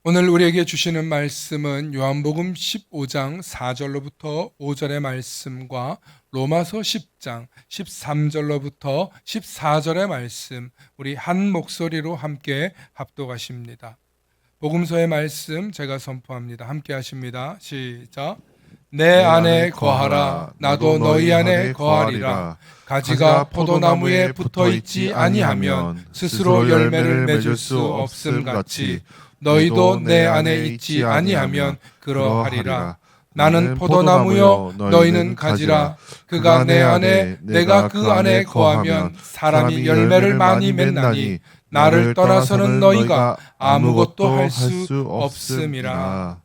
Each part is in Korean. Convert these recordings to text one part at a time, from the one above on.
오늘 우리에게 주시는 말씀은 요한복음 15장 4절로부터 5절의 말씀과 로마서 10장 13절로부터 14절의 말씀, 우리 한 목소리로 함께 합독하십니다. 복음서의 말씀 제가 선포합니다. 함께 하십니다. 시작. 내 안에 거하라. 나도 너희 안에 거하리라. 가지가 포도나무에 붙어 있지 아니하면 스스로 열매를 맺을 수 없음 같이 너희도 내 안에 있지 아니하면 그러하리라. 나는 포도나무요 너희는 가지라. 그가 내 안에 내가 그 안에 거하면 사람이 열매를 많이 맺나니 나를 떠나서는 너희가 아무것도 할 수 없음이라.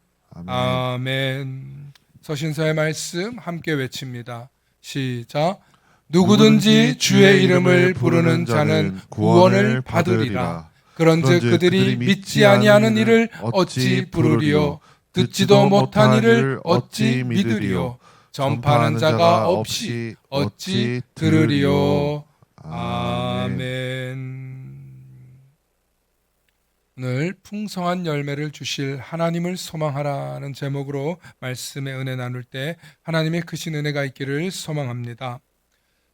아멘. 서신서의 말씀 함께 외칩니다. 시작. 누구든지 주의 이름을 부르는 자는 구원을 받으리라. 그런즉 그들이 믿지 아니하는 이를 어찌 부르리요? 듣지도 못한 이를 어찌 믿으리요? 전파하는 자가 없이 어찌 들으리요? 아멘. 오늘 풍성한 열매를 주실 하나님을 소망하라는 제목으로 말씀의 은혜 나눌 때 하나님의 크신 은혜가 있기를 소망합니다.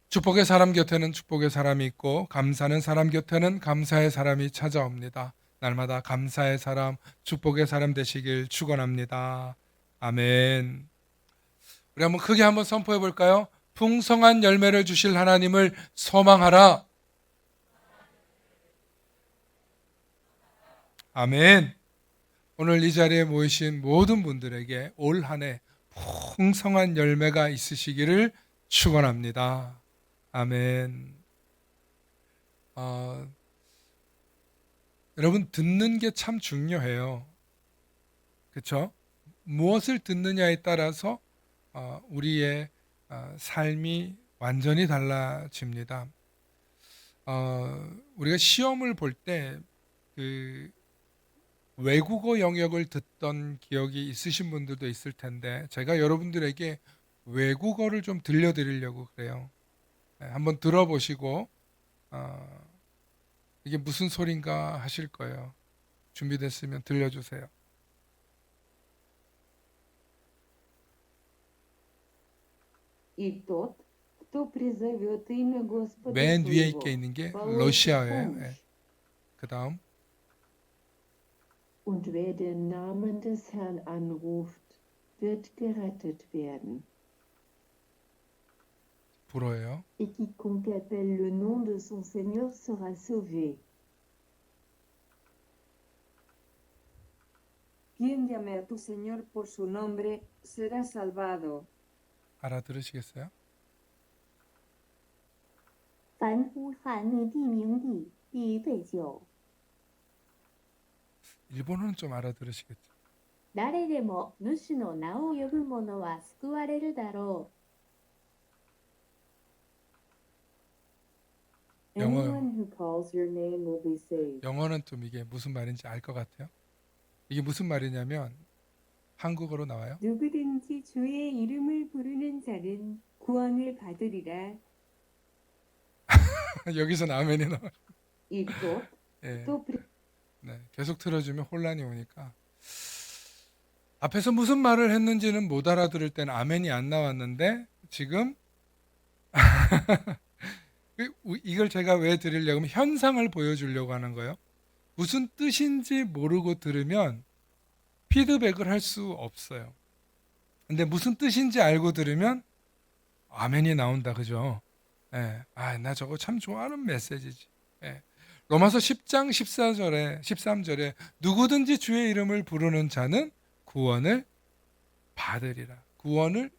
축복의 사람 곁에는 축복의 사람이 있고 감사하는 사람 곁에는 감사의 사람이 찾아옵니다. 날마다 감사의 사람, 축복의 사람 되시길 축원합니다. 아멘. 우리 한번 크게 한번 선포해 볼까요? 풍성한 열매를 주실 하나님을 소망하라. 아멘. 오늘 이 자리에 모이신 모든 분들에게 올 한 해 풍성한 열매가 있으시기를 축원합니다. 아멘. 여러분, 듣는 게 참 중요해요. 그렇죠? 무엇을 듣느냐에 따라서 우리의 삶이 완전히 달라집니다. 우리가 시험을 볼 때 그 외국어 영역을 듣던 기억이 있으신 분들도 있을 텐데 제가 여러분들에게 외국어를 좀 들려드리려고 그래요. 한번 들어보시고 이게 무슨 소린가 하실 거예요. 준비됐으면 들려주세요. И тот, кто призовет имя Господа 맨 위에 своего, 있게 있는 게 получит 러시아어예요. помощь. 그 다음 Und wer den Namen des Herrn anruft, wird gerettet werden. 불어예요. Et quiconque appelle le nom de son Seigneur sera sauvé. Quien llame a tu Señor por su nombre será salvado. 알아들으시겠어요? 凡呼喊你地名的，必被救。 일본어는 좀 알아들으시겠죠? 誰でも主の名を呼ぶ者は救われるだろ 영어, Anyone who calls your name will be saved. 영어는 좀 이게 무슨 말인지 알 것 같아요. 이게 무슨 말이냐면 한국어로 나와요. 누구든지 주의 이름을 부르는 자는 구원을 받으리라. 여기서 아멘이 나와요. И тот, 예. кто при- 네, 계속 틀어주면 혼란이 오니까 앞에서 무슨 말을 했는지는 못 알아들을 때는 아멘이 안 나왔는데 지금 이걸 제가 왜 드리려고 하면 현상을 보여주려고 하는 거예요. 무슨 뜻인지 모르고 들으면 피드백을 할 수 없어요. 근데 무슨 뜻인지 알고 들으면 아멘이 나온다, 그죠? 예. 나 저거 참 좋아하는 메시지지. 예. 로마서 10장 13절에 누구든지 주의 이름을 부르는 자는 구원을 받으리라. 구원을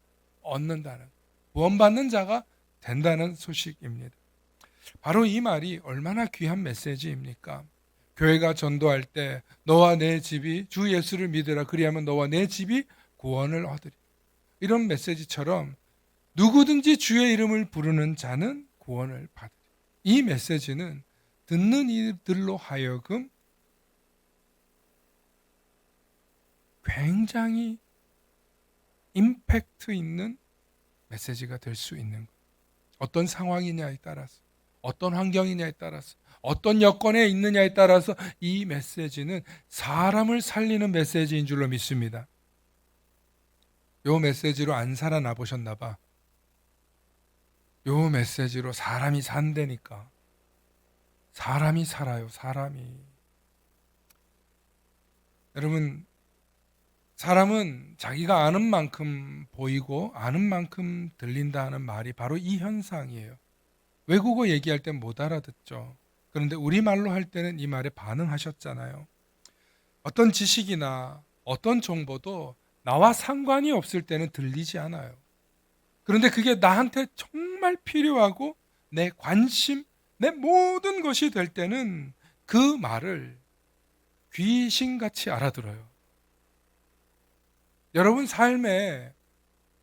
얻는다는, 구원받는 자가 된다는 소식입니다. 바로 이 말이 얼마나 귀한 메시지입니까? 교회가 전도할 때 너와 내 집이 주 예수를 믿으라 그리하면 너와 내 집이 구원을 얻으리. 이런 메시지처럼 누구든지 주의 이름을 부르는 자는 구원을 받으리. 이 메시지는 듣는 이들로 하여금 굉장히 임팩트 있는 메시지가 될 수 있는 거예요. 어떤 상황이냐에 따라서 어떤 환경이냐에 따라서, 어떤 여건에 있느냐에 따라서 이 메시지는 사람을 살리는 메시지인 줄로 믿습니다. 요 메시지로 안 살아나 보셨나 봐. 요 메시지로 사람이 산다니까. 사람이 살아요, 사람이. 여러분, 사람은 자기가 아는 만큼 보이고 아는 만큼 들린다 하는 말이 바로 이 현상이에요. 외국어 얘기할 땐 못 알아듣죠. 그런데 우리말로 할 때는 이 말에 반응하셨잖아요. 어떤 지식이나 어떤 정보도 나와 상관이 없을 때는 들리지 않아요. 그런데 그게 나한테 정말 필요하고 내 관심, 내 모든 것이 될 때는 그 말을 귀신같이 알아들어요. 여러분 삶에,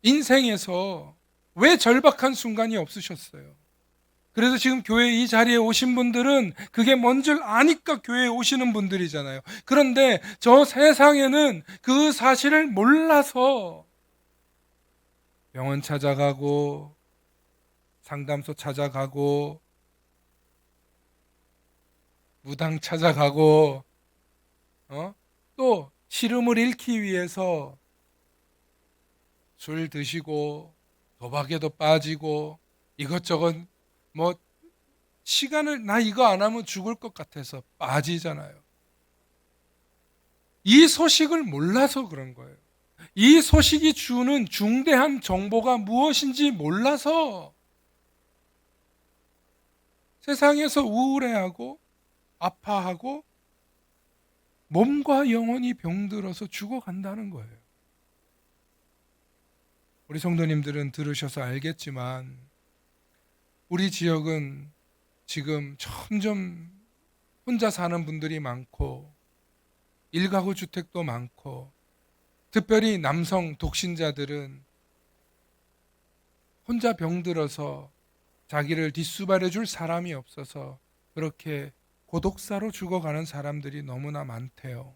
인생에서 왜 절박한 순간이 없으셨어요? 그래서 지금 교회 이 자리에 오신 분들은 그게 뭔 줄 아니까 교회에 오시는 분들이잖아요. 그런데 저 세상에는 그 사실을 몰라서 병원 찾아가고 상담소 찾아가고 무당 찾아가고 또 시름을 잃기 위해서 술 드시고 도박에도 빠지고 이것저것 뭐 시간을 나 이거 안 하면 죽을 것 같아서 빠지잖아요. 이 소식을 몰라서 그런 거예요. 이 소식이 주는 중대한 정보가 무엇인지 몰라서 세상에서 우울해하고 아파하고 몸과 영혼이 병들어서 죽어간다는 거예요. 우리 성도님들은 들으셔서 알겠지만 우리 지역은 지금 점점 혼자 사는 분들이 많고 일가구 주택도 많고 특별히 남성 독신자들은 혼자 병들어서 자기를 뒷수발해 줄 사람이 없어서 그렇게 고독사로 죽어가는 사람들이 너무나 많대요.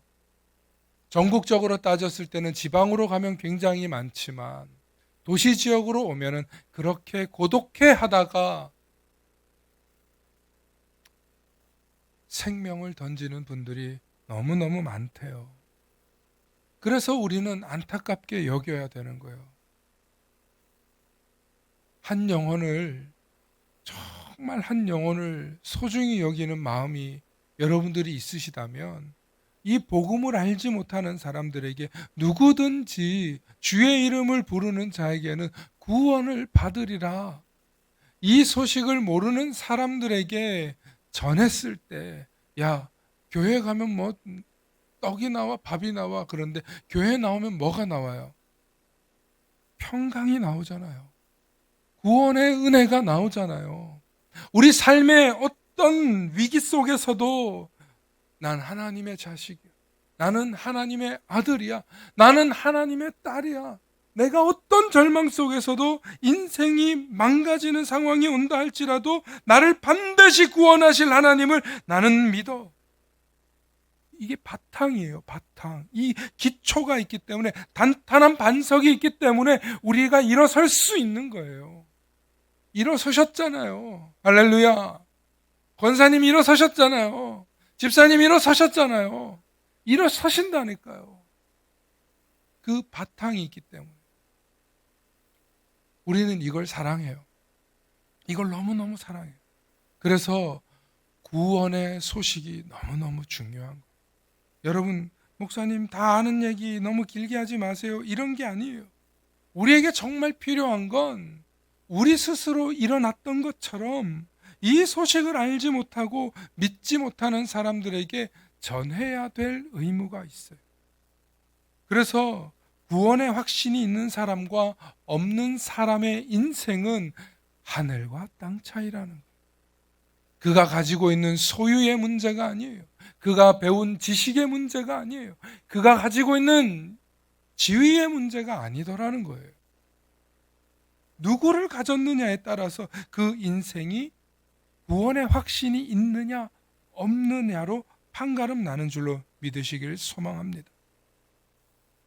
전국적으로 따졌을 때는 지방으로 가면 굉장히 많지만 도시 지역으로 오면은 그렇게 고독해 하다가 생명을 던지는 분들이 너무너무 많대요. 그래서 우리는 안타깝게 여겨야 되는 거예요. 한 영혼을, 정말 한 영혼을 소중히 여기는 마음이 여러분들이 있으시다면 이 복음을 알지 못하는 사람들에게 누구든지 주의 이름을 부르는 자에게는 구원을 받으리라. 이 소식을 모르는 사람들에게 전했을 때, 야, 교회 가면 뭐 떡이 나와 밥이 나와. 그런데 교회 나오면 뭐가 나와요? 평강이 나오잖아요. 구원의 은혜가 나오잖아요. 우리 삶의 어떤 위기 속에서도 난 하나님의 자식이야. 나는 하나님의 아들이야. 나는 하나님의 딸이야. 내가 어떤 절망 속에서도 인생이 망가지는 상황이 온다 할지라도 나를 반드시 구원하실 하나님을 나는 믿어. 이게 바탕이에요, 바탕. 이 기초가 있기 때문에, 단단한 반석이 있기 때문에 우리가 일어설 수 있는 거예요. 일어서셨잖아요. 할렐루야. 권사님 일어서셨잖아요. 집사님 일어서셨잖아요. 일어서신다니까요. 그 바탕이 있기 때문에. 우리는 이걸 사랑해요. 이걸 너무너무 사랑해요. 그래서 구원의 소식이 너무너무 중요한 거예요. 여러분, 목사님 다 아는 얘기 너무 길게 하지 마세요. 이런 게 아니에요. 우리에게 정말 필요한 건 우리 스스로 일어났던 것처럼 이 소식을 알지 못하고 믿지 못하는 사람들에게 전해야 될 의무가 있어요. 그래서 구원의 확신이 있는 사람과 없는 사람의 인생은 하늘과 땅 차이라는 거예요. 그가 가지고 있는 소유의 문제가 아니에요. 그가 배운 지식의 문제가 아니에요. 그가 가지고 있는 지위의 문제가 아니더라는 거예요. 누구를 가졌느냐에 따라서 그 인생이 구원의 확신이 있느냐 없느냐로 판가름 나는 줄로 믿으시길 소망합니다.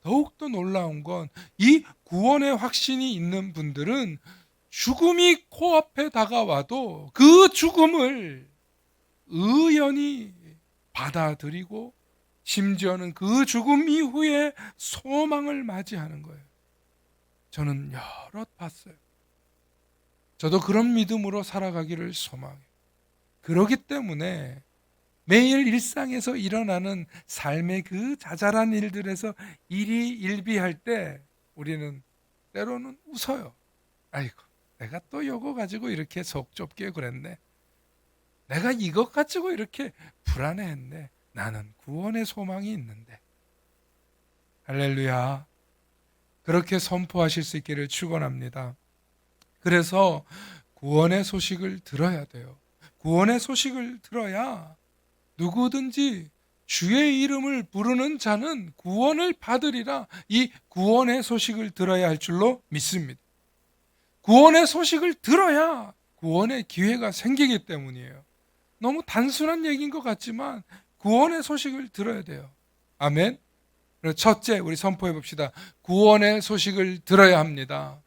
더욱더 놀라운 건 이 구원의 확신이 있는 분들은 죽음이 코앞에 다가와도 그 죽음을 의연히 받아들이고 심지어는 그 죽음 이후에 소망을 맞이하는 거예요. 저는 여럿 봤어요. 저도 그런 믿음으로 살아가기를 소망해요. 그렇기 때문에 매일 일상에서 일어나는 삶의 그 자잘한 일들에서 일이 일비할 때 우리는 때로는 웃어요. 아이고, 내가 또 요거 가지고 이렇게 속 좁게 그랬네. 내가 이것 가지고 이렇게 불안해했네. 나는 구원의 소망이 있는데. 할렐루야. 그렇게 선포하실 수 있기를 축원합니다. 그래서 구원의 소식을 들어야 돼요. 구원의 소식을 들어야 누구든지 주의 이름을 부르는 자는 구원을 받으리라. 이 구원의 소식을 들어야 할 줄로 믿습니다. 구원의 소식을 들어야 구원의 기회가 생기기 때문이에요. 너무 단순한 얘기인 것 같지만 구원의 소식을 들어야 돼요. 아멘. 첫째, 우리 선포해 봅시다. 구원의 소식을 들어야 합니다.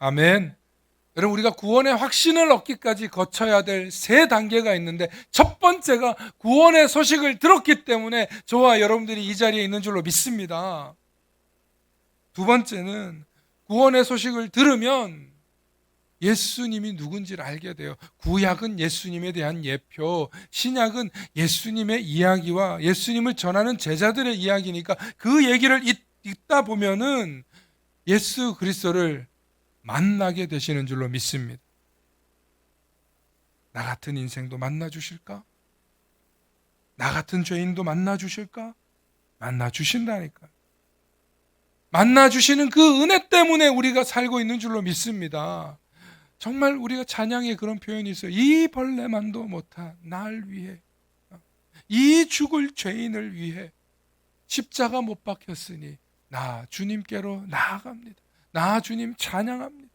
아멘. 여러분, 우리가 구원의 확신을 얻기까지 거쳐야 될 세 단계가 있는데, 첫 번째가 구원의 소식을 들었기 때문에 저와 여러분들이 이 자리에 있는 줄로 믿습니다. 두 번째는 구원의 소식을 들으면 예수님이 누군지를 알게 돼요. 구약은 예수님에 대한 예표, 신약은 예수님의 이야기와 예수님을 전하는 제자들의 이야기니까 그 얘기를 읽다 보면은 예수 그리스도를 만나게 되시는 줄로 믿습니다. 나 같은 인생도 만나 주실까? 나 같은 죄인도 만나 주실까? 만나 주신다니까. 만나 주시는 그 은혜 때문에 우리가 살고 있는 줄로 믿습니다. 정말 우리가 찬양에 그런 표현이 있어요. 이 벌레만도 못한 날 위해, 이 죽을 죄인을 위해 십자가 못 박혔으니 나 주님께로 나아갑니다. 나 주님 찬양합니다.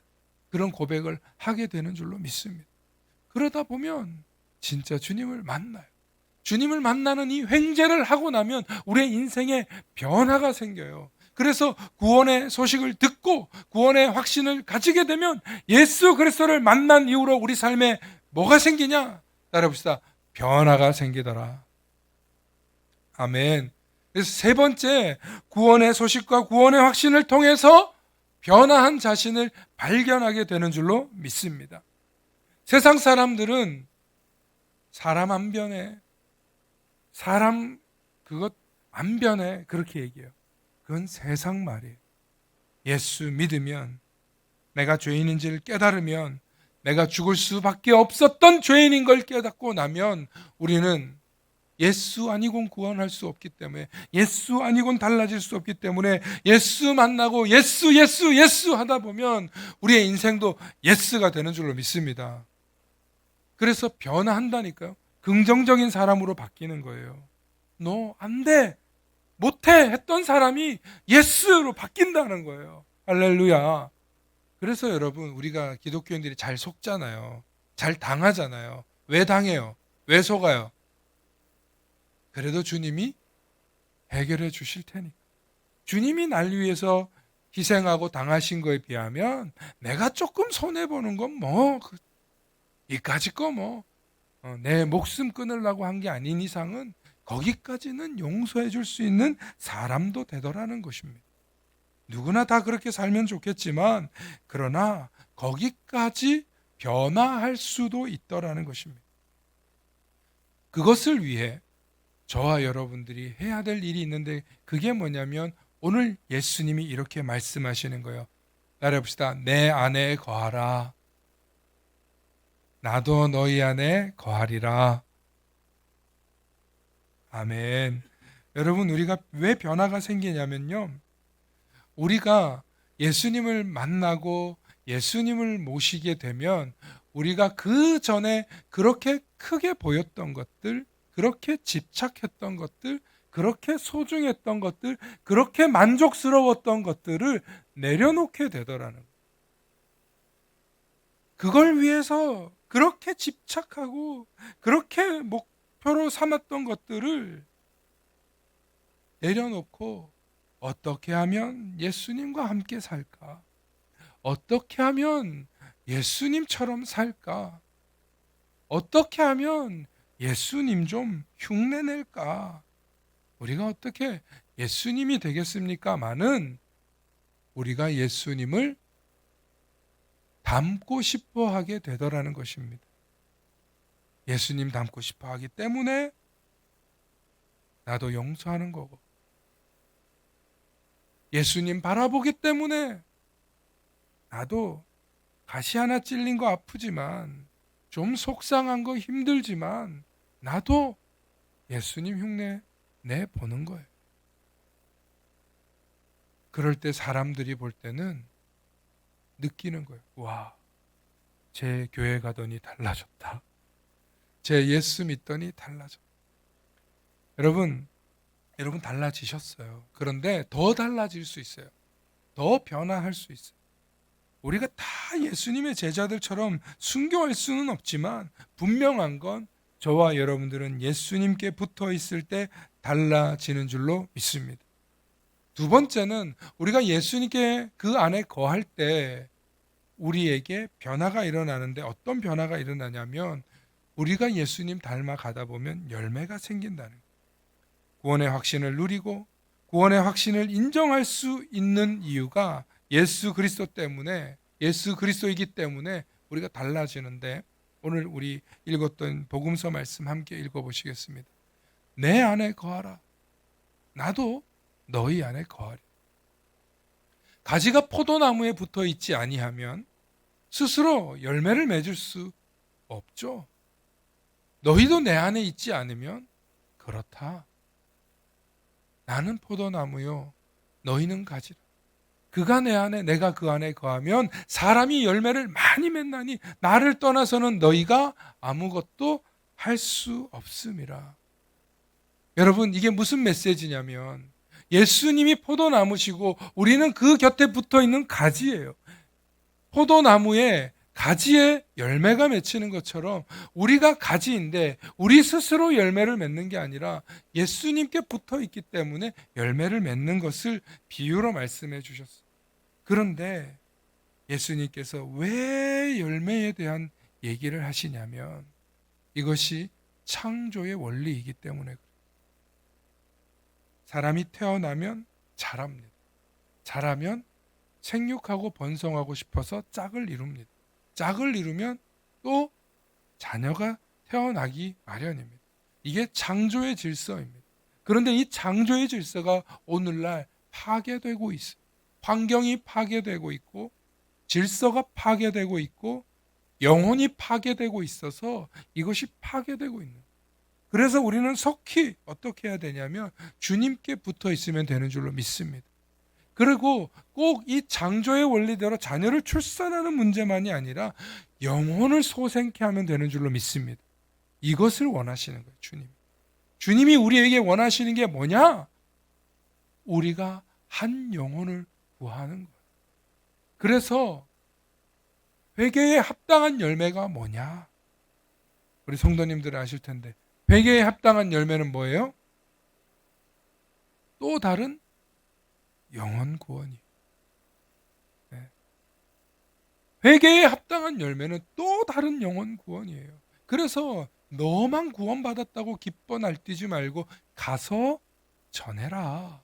그런 고백을 하게 되는 줄로 믿습니다. 그러다 보면 진짜 주님을 만나요. 주님을 만나는 이 횡재를 하고 나면 우리의 인생에 변화가 생겨요. 그래서 구원의 소식을 듣고 구원의 확신을 가지게 되면 예수 그리스도를 만난 이후로 우리 삶에 뭐가 생기냐? 따라봅시다. 변화가 생기더라. 아멘. 그래서 세 번째, 구원의 소식과 구원의 확신을 통해서 변화한 자신을 발견하게 되는 줄로 믿습니다. 세상 사람들은 사람 안 변해. 사람 그것 안 변해. 그렇게 얘기해요. 그건 세상 말이에요. 예수 믿으면, 내가 죄인인지를 깨달으면, 내가 죽을 수밖에 없었던 죄인인 걸 깨닫고 나면 우리는 예수 아니곤 구원할 수 없기 때문에, 예수 아니곤 달라질 수 없기 때문에 예수 만나고 예수 하다 보면 우리의 인생도 예수가 되는 줄로 믿습니다. 그래서 변화한다니까요. 긍정적인 사람으로 바뀌는 거예요. 너 안 돼, 못해 했던 사람이 예수로 바뀐다는 거예요. 할렐루야. 그래서 여러분, 우리가 기독교인들이 잘 속잖아요. 잘 당하잖아요. 왜 당해요? 왜 속아요? 그래도 주님이 해결해 주실 테니까. 주님이 날 위해서 희생하고 당하신 거에 비하면 내가 조금 손해보는 건 뭐 이까짓 거 뭐 내 목숨 끊으려고 한 게 아닌 이상은 거기까지는 용서해 줄 수 있는 사람도 되더라는 것입니다. 누구나 다 그렇게 살면 좋겠지만 그러나 거기까지 변화할 수도 있더라는 것입니다. 그것을 위해 저와 여러분들이 해야 될 일이 있는데, 그게 뭐냐면 오늘 예수님이 이렇게 말씀하시는 거예요. 따라해봅시다. 내 안에 거하라. 나도 너희 안에 거하리라. 아멘. 여러분, 우리가 왜 변화가 생기냐면요, 우리가 예수님을 만나고 예수님을 모시게 되면 우리가 그 전에 그렇게 크게 보였던 것들, 그렇게 집착했던 것들, 그렇게 소중했던 것들, 그렇게 만족스러웠던 것들을 내려놓게 되더라는 거예요. 그걸 위해서 그렇게 집착하고 그렇게 목표로 삼았던 것들을 내려놓고 어떻게 하면 예수님과 함께 살까? 어떻게 하면 예수님처럼 살까? 어떻게 하면 예수님 좀 흉내낼까? 우리가 어떻게 예수님이 되겠습니까? 많은 우리가 예수님을 닮고 싶어 하게 되더라는 것입니다. 예수님 닮고 싶어 하기 때문에 나도 용서하는 거고, 예수님 바라보기 때문에 나도 가시 하나 찔린 거 아프지만, 좀 속상한 거 힘들지만 나도 예수님 흉내 내보는 거예요. 그럴 때 사람들이 볼 때는 느끼는 거예요. 와, 제 교회 가더니 달라졌다. 제 예수 믿더니 달라졌다. 여러분 달라지셨어요. 그런데 더 달라질 수 있어요. 더 변화할 수 있어요. 우리가 다 예수님의 제자들처럼 순교할 수는 없지만 분명한 건 저와 여러분들은 예수님께 붙어 있을 때 달라지는 줄로 믿습니다. 두 번째는 우리가 예수님께 그 안에 거할 때 우리에게 변화가 일어나는데, 어떤 변화가 일어나냐면 우리가 예수님 닮아 가다 보면 열매가 생긴다는 거예요. 구원의 확신을 누리고 구원의 확신을 인정할 수 있는 이유가 예수 그리스도 때문에, 예수 그리스도이기 때문에 우리가 달라지는데, 오늘 우리 읽었던 복음서 말씀 함께 읽어보시겠습니다. 내 안에 거하라. 나도 너희 안에 거하리. 가지가 포도나무에 붙어 있지 아니하면 스스로 열매를 맺을 수 없죠. 너희도 내 안에 있지 않으면 그렇다. 나는 포도나무요, 너희는 가지라. 그가 내 안에 내가 그 안에 거하면 사람이 열매를 많이 맺나니 나를 떠나서는 너희가 아무것도 할 수 없음이라. 여러분, 이게 무슨 메시지냐면 예수님이 포도나무시고 우리는 그 곁에 붙어 있는 가지예요. 포도나무에 가지에 열매가 맺히는 것처럼 우리가 가지인데 우리 스스로 열매를 맺는 게 아니라 예수님께 붙어 있기 때문에 열매를 맺는 것을 비유로 말씀해 주셨어요. 그런데 예수님께서 왜 열매에 대한 얘기를 하시냐면 이것이 창조의 원리이기 때문에 그래요. 사람이 태어나면 자랍니다. 자라면 생육하고 번성하고 싶어서 짝을 이룹니다. 짝을 이루면 또 자녀가 태어나기 마련입니다. 이게 창조의 질서입니다. 그런데 이 창조의 질서가 오늘날 파괴되고 있어요. 환경이 파괴되고 있고 질서가 파괴되고 있고 영혼이 파괴되고 있어서 이것이 파괴되고 있는 거예요. 그래서 우리는 속히 어떻게 해야 되냐면 주님께 붙어 있으면 되는 줄로 믿습니다. 그리고 꼭 이 창조의 원리대로 자녀를 출산하는 문제만이 아니라 영혼을 소생케 하면 되는 줄로 믿습니다. 이것을 원하시는 거예요, 주님. 주님이 우리에게 원하시는 게 뭐냐? 우리가 한 영혼을 구하는 거예요. 그래서 회개에 합당한 열매가 뭐냐? 우리 성도님들은 아실 텐데 회개에 합당한 열매는 뭐예요? 또 다른 영혼 구원이에요. 네. 회개에 합당한 열매는 또 다른 영혼 구원이에요. 그래서 너만 구원받았다고 기뻐 날뛰지 말고 가서 전해라.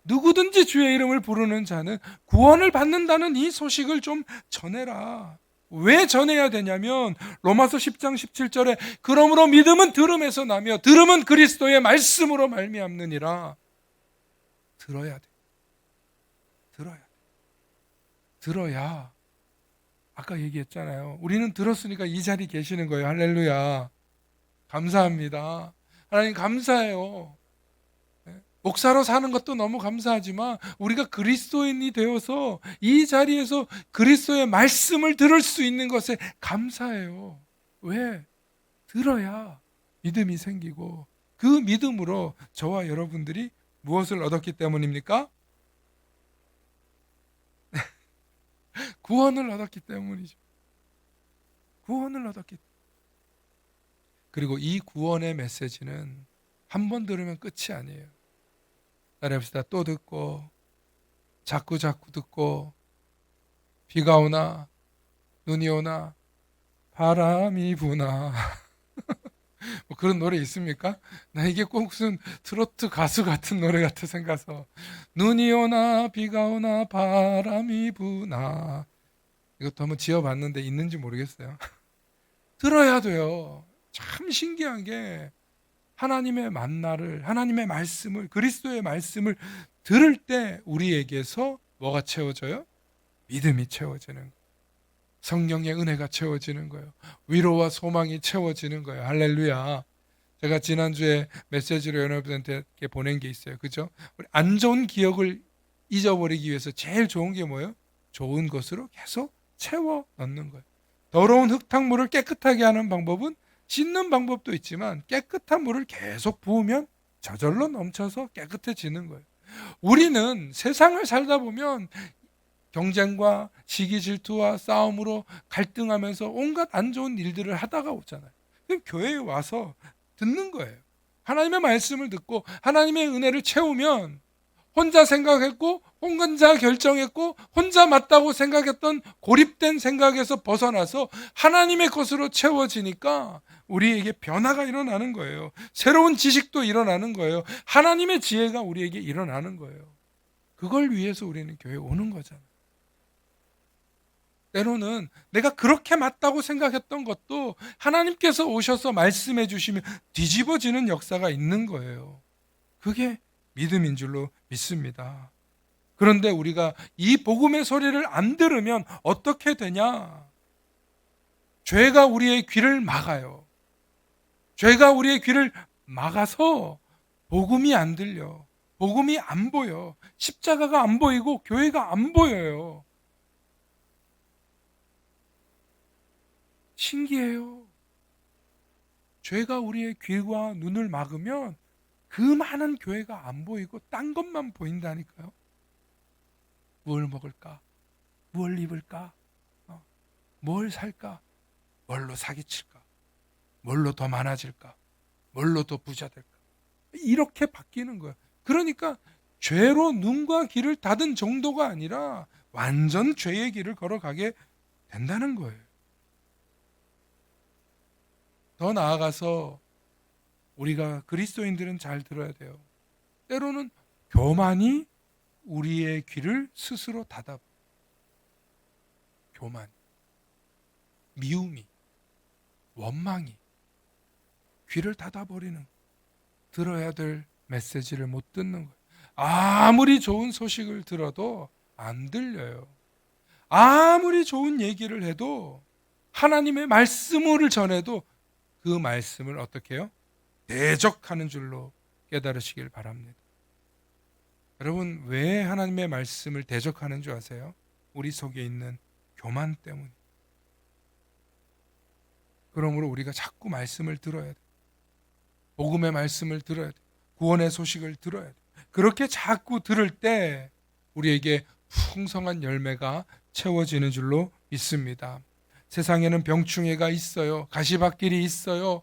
누구든지 주의 이름을 부르는 자는 구원을 받는다는 이 소식을 좀 전해라. 왜 전해야 되냐면 로마서 10장 17절에 그러므로 믿음은 들음에서 나며 들음은 그리스도의 말씀으로 말미암느니라. 들어야 돼. 들어야. 아까 얘기했잖아요. 우리는 들었으니까 이 자리에 계시는 거예요. 할렐루야. 감사합니다. 하나님 감사해요. 목사로 사는 것도 너무 감사하지만 우리가 그리스도인이 되어서 이 자리에서 그리스도의 말씀을 들을 수 있는 것에 감사해요. 왜? 들어야 믿음이 생기고 그 믿음으로 저와 여러분들이 무엇을 얻었기 때문입니까? 구원을 얻었기 때문이죠. 구원을 얻었기 때문에. 그리고 이 구원의 메시지는 한 번 들으면 끝이 아니에요. 따라합시다. 또 듣고 자꾸 듣고 비가 오나 눈이 오나 바람이 부나 뭐 그런 노래 있습니까? 나 이게 꼭 무슨 트로트 가수 같은 노래 같아 생각해서 눈이 오나 비가 오나 바람이 부나 이것도 한번 지어봤는데 있는지 모르겠어요. 들어야 돼요. 참 신기한 게 하나님의 만나를 하나님의 말씀을 그리스도의 말씀을 들을 때 우리에게서 뭐가 채워져요? 믿음이 채워지는 거예요. 성령의 은혜가 채워지는 거예요. 위로와 소망이 채워지는 거예요. 할렐루야. 제가 지난주에 메시지로 여러분한테 보낸 게 있어요. 그죠? 우리 안 좋은 기억을 잊어버리기 위해서 제일 좋은 게 뭐예요? 좋은 것으로 계속 채워 넣는 거예요. 더러운 흙탕물을 깨끗하게 하는 방법은 씻는 방법도 있지만 깨끗한 물을 계속 부으면 저절로 넘쳐서 깨끗해지는 거예요. 우리는 세상을 살다 보면 경쟁과 시기 질투와 싸움으로 갈등하면서 온갖 안 좋은 일들을 하다가 오잖아요. 그럼 교회에 와서 듣는 거예요. 하나님의 말씀을 듣고 하나님의 은혜를 채우면 혼자 생각했고 혼자 결정했고 혼자 맞다고 생각했던 고립된 생각에서 벗어나서 하나님의 것으로 채워지니까 우리에게 변화가 일어나는 거예요. 새로운 지식도 일어나는 거예요. 하나님의 지혜가 우리에게 일어나는 거예요. 그걸 위해서 우리는 교회에 오는 거잖아요. 때로는 내가 그렇게 맞다고 생각했던 것도 하나님께서 오셔서 말씀해 주시면 뒤집어지는 역사가 있는 거예요. 그게 믿음인 줄로 믿습니다. 그런데 우리가 이 복음의 소리를 안 들으면 어떻게 되냐? 죄가 우리의 귀를 막아요. 죄가 우리의 귀를 막아서 복음이 안 들려. 복음이 안 보여. 십자가가 안 보이고 교회가 안 보여요. 신기해요. 죄가 우리의 귀와 눈을 막으면 그 많은 교회가 안 보이고 딴 것만 보인다니까요. 뭘 먹을까? 뭘 입을까? 뭘 살까? 뭘로 사기칠까? 뭘로 더 많아질까? 뭘로 더 부자 될까? 이렇게 바뀌는 거예요. 그러니까 죄로 눈과 귀를 닫은 정도가 아니라 완전 죄의 길을 걸어가게 된다는 거예요. 더 나아가서 우리가 그리스도인들은 잘 들어야 돼요. 때로는 교만이 우리의 귀를 스스로 닫아. 교만, 미움이, 원망이 귀를 닫아버리는, 들어야 될 메시지를 못 듣는 거예요. 아무리 좋은 소식을 들어도 안 들려요. 아무리 좋은 얘기를 해도 하나님의 말씀을 전해도 그 말씀을 어떻게 해요? 대적하는 줄로 깨달으시길 바랍니다. 여러분, 왜 하나님의 말씀을 대적하는 줄 아세요? 우리 속에 있는 교만 때문에. 그러므로 우리가 자꾸 말씀을 들어야 돼. 복음의 말씀을 들어야 돼. 구원의 소식을 들어야 돼. 그렇게 자꾸 들을 때 우리에게 풍성한 열매가 채워지는 줄로 믿습니다. 세상에는 병충해가 있어요. 가시밭길이 있어요.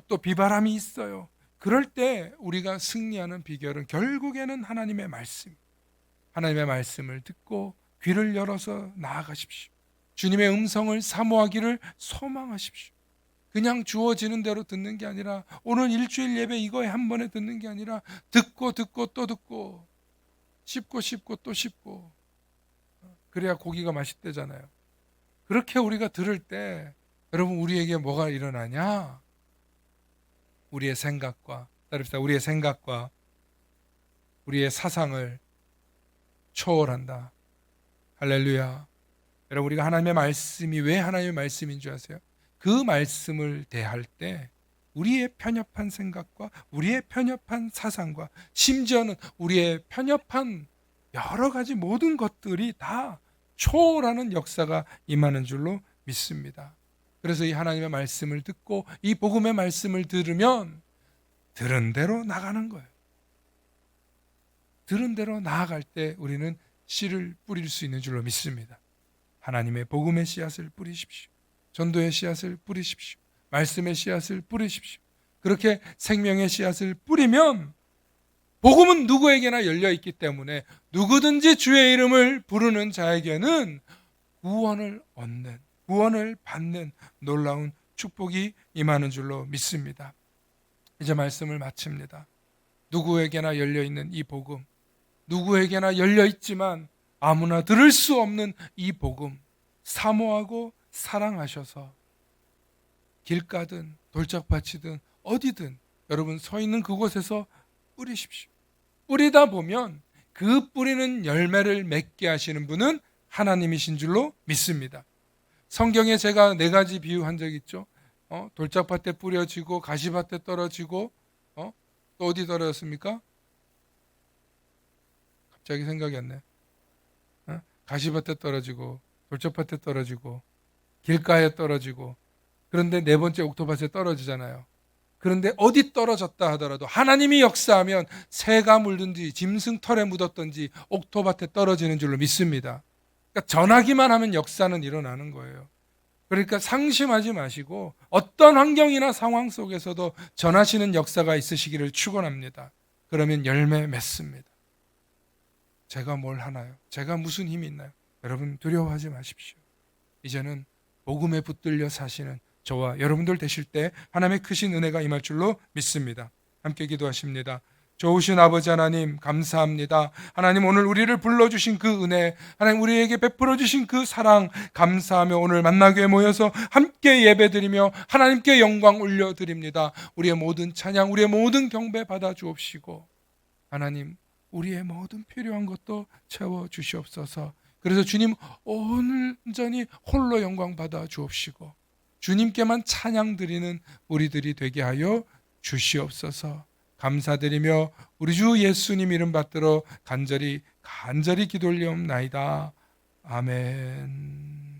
또 비바람이 있어요. 그럴 때 우리가 승리하는 비결은 결국에는 하나님의 말씀. 하나님의 말씀을 듣고 귀를 열어서 나아가십시오. 주님의 음성을 사모하기를 소망하십시오. 그냥 주어지는 대로 듣는 게 아니라 오늘 일주일 예배 이거에 한 번에 듣는 게 아니라 듣고 또 듣고 씹고 또 씹고 그래야 고기가 맛있대잖아요. 그렇게 우리가 들을 때 여러분 우리에게 뭐가 일어나냐? 우리의 생각과 따릅시다. 우리의 생각과 우리의 사상을 초월한다. 할렐루야. 여러분 우리가 하나님의 말씀이 왜 하나님의 말씀인 줄 아세요? 그 말씀을 대할 때 우리의 편협한 생각과 우리의 편협한 사상과 심지어는 우리의 편협한 여러 가지 모든 것들이 다 초월하는 역사가 임하는 줄로 믿습니다. 그래서 이 하나님의 말씀을 듣고 이 복음의 말씀을 들으면 들은 대로 나가는 거예요. 들은 대로 나아갈 때 우리는 씨를 뿌릴 수 있는 줄로 믿습니다. 하나님의 복음의 씨앗을 뿌리십시오. 전도의 씨앗을 뿌리십시오. 말씀의 씨앗을 뿌리십시오. 그렇게 생명의 씨앗을 뿌리면 복음은 누구에게나 열려 있기 때문에 누구든지 주의 이름을 부르는 자에게는 구원을 얻는, 구원을 받는 놀라운 축복이 임하는 줄로 믿습니다. 이제 말씀을 마칩니다. 누구에게나 열려있는 이 복음, 누구에게나 열려있지만 아무나 들을 수 없는 이 복음, 사모하고 사랑하셔서 길가든 돌짝밭이든 어디든 여러분 서 있는 그곳에서 뿌리십시오. 뿌리다 보면 그 뿌리는 열매를 맺게 하시는 분은 하나님이신 줄로 믿습니다. 성경에 제가 4가지 비유한 적 있죠. 돌짝밭에 뿌려지고 가시밭에 떨어지고 또 어디 떨어졌습니까? 갑자기 생각이 안 나요. 가시밭에 떨어지고 돌짝밭에 떨어지고 길가에 떨어지고, 그런데 4번째 옥토밭에 떨어지잖아요. 그런데 어디 떨어졌다 하더라도 하나님이 역사하면 새가 물든지 짐승털에 묻었든지 옥토밭에 떨어지는 줄로 믿습니다. 그러니까 전하기만 하면 역사는 일어나는 거예요. 그러니까 상심하지 마시고 어떤 환경이나 상황 속에서도 전하시는 역사가 있으시기를 축원합니다. 그러면 열매 맺습니다. 제가 뭘 하나요? 제가 무슨 힘이 있나요? 여러분 두려워하지 마십시오. 이제는 복음에 붙들려 사시는 저와 여러분들 되실 때 하나님의 크신 은혜가 임할 줄로 믿습니다. 함께 기도하십니다. 좋으신 아버지 하나님 감사합니다. 하나님 오늘 우리를 불러주신 그 은혜, 하나님 우리에게 베풀어 주신 그 사랑 감사하며 오늘 만나게 모여서 함께 예배드리며 하나님께 영광 올려드립니다. 우리의 모든 찬양, 우리의 모든 경배 받아 주옵시고 하나님 우리의 모든 필요한 것도 채워 주시옵소서. 그래서 주님 온전히 홀로 영광 받아 주옵시고 주님께만 찬양 드리는 우리들이 되게 하여 주시옵소서. 감사드리며 우리 주 예수님 이름 받들어 간절히 기도 올리옵나이다. 아멘.